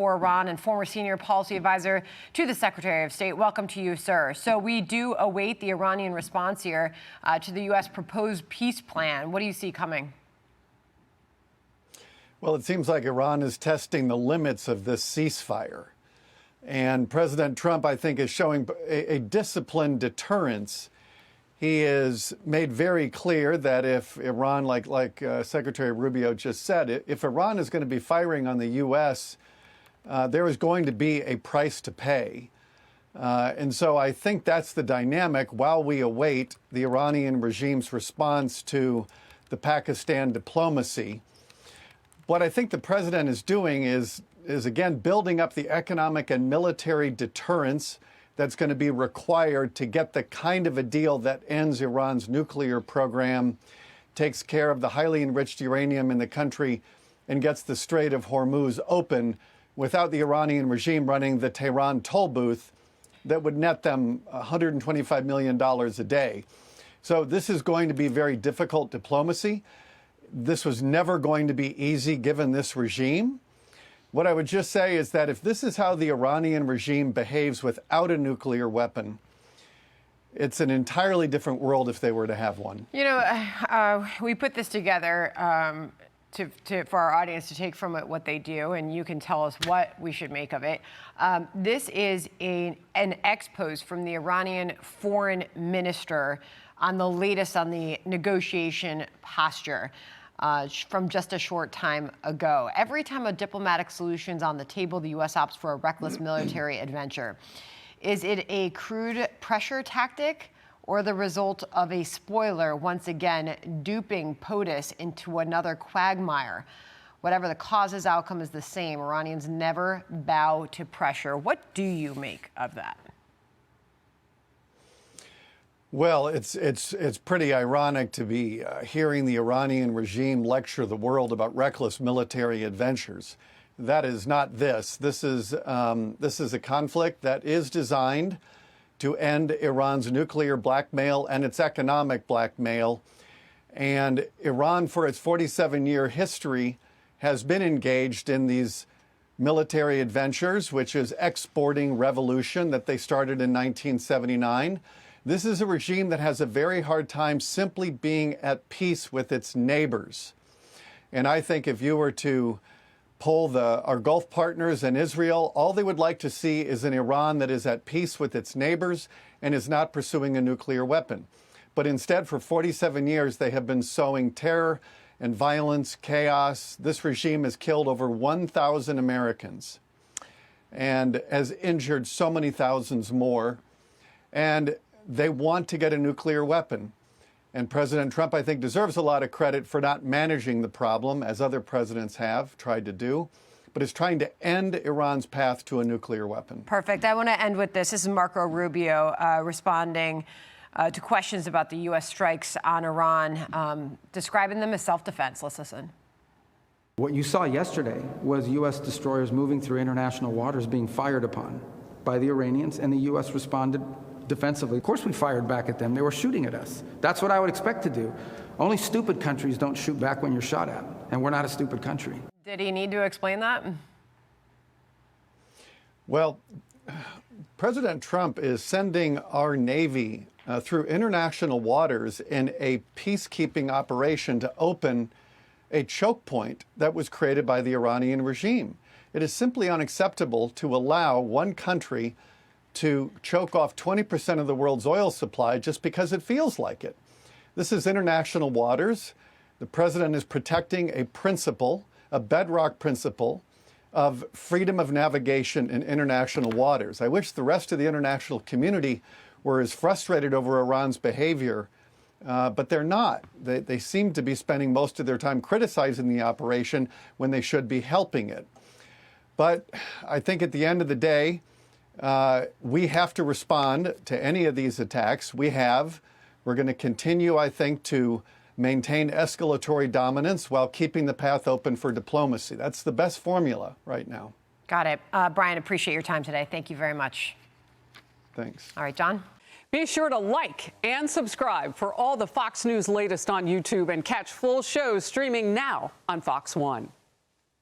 for Iran and former senior policy advisor to the Secretary of State. Welcome to you, sir. So we do await the Iranian response here to the U.S. proposed peace plan. What do you see coming? Well, it seems like Iran is testing the limits of this ceasefire. And President Trump, I think, is showing a disciplined deterrence. He has made very clear that if Iran, like Secretary Rubio just said, if Iran is going to be firing on the U.S., there is going to be a price to pay. And so I think that's the dynamic while we await the Iranian regime's response to the Pakistan diplomacy. What I think the president is doing is again, building up the economic and military deterrence that's going to be required to get the kind of a deal that ends Iran's nuclear program, takes care of the highly enriched uranium in the country, and gets the Strait of Hormuz open without the Iranian regime running the Tehran toll booth that would net them $125 million a day. So this is going to be very difficult diplomacy. This was never going to be easy given this regime. What I would just say is that if this is how the Iranian regime behaves without a nuclear weapon, it's an entirely different world if they were to have one. You know, we put this together for our audience to take from it what they do, and you can tell us what we should make of it. This is an expose from the Iranian foreign minister on the latest on the negotiation posture. From just a short time ago. Every time a diplomatic solution's on the table, the U.S. opts for a reckless military adventure. Is it a crude pressure tactic or the result of a spoiler once again duping POTUS into another quagmire? Whatever the cause's outcome is the same. Iranians never bow to pressure. What do you make of that? Well, it's pretty ironic to be hearing the Iranian regime lecture the world about reckless military adventures. That is not this. This is a conflict that is designed to end Iran's nuclear blackmail and its economic blackmail. And Iran, for its 47-year history, has been engaged in these military adventures, which is exporting revolution that they started in 1979. This is a regime that has a very hard time simply being at peace with its neighbors. And I think if you were to poll our Gulf partners and Israel, all they would like to see is an Iran that is at peace with its neighbors and is not pursuing a nuclear weapon. But instead, for 47 years, they have been sowing terror and violence, chaos. This regime has killed over 1,000 Americans and has injured so many thousands more. And they want to get a nuclear weapon. And President Trump, I think, deserves a lot of credit for not managing the problem, as other presidents have tried to do, but is trying to end Iran's path to a nuclear weapon. Perfect. I want to end with this. This is Marco Rubio responding to questions about the U.S. strikes on Iran, describing them as self-defense. Let's listen. What you saw yesterday was U.S. destroyers moving through international waters being fired upon by the Iranians, and the U.S. responded defensively. Of course we fired back at them. They were shooting at us. That's what I would expect to do. Only stupid countries don't shoot back when you're shot at, and we're not a stupid country. Did he need to explain that? Well, President Trump is sending our Navy through international waters in a peacekeeping operation to open a choke point that was created by the Iranian regime. It is simply unacceptable to allow one country to choke off 20% of the world's oil supply just because it feels like it. This is international waters. The president is protecting a principle, a bedrock principle of freedom of navigation in international waters. I wish the rest of the international community were as frustrated over Iran's behavior, but they're not. They seem to be spending most of their time criticizing the operation when they should be helping it. But I think at the end of the day, we have to respond to any of these attacks. We're going to continue, I think, to maintain escalatory dominance while keeping the path open for diplomacy. That's the best formula right now. Got it. Brian, appreciate your time today. Thank you very much. Thanks. All right, John. Be sure to like and subscribe for all the Fox News latest on YouTube and catch full shows streaming now on Fox One.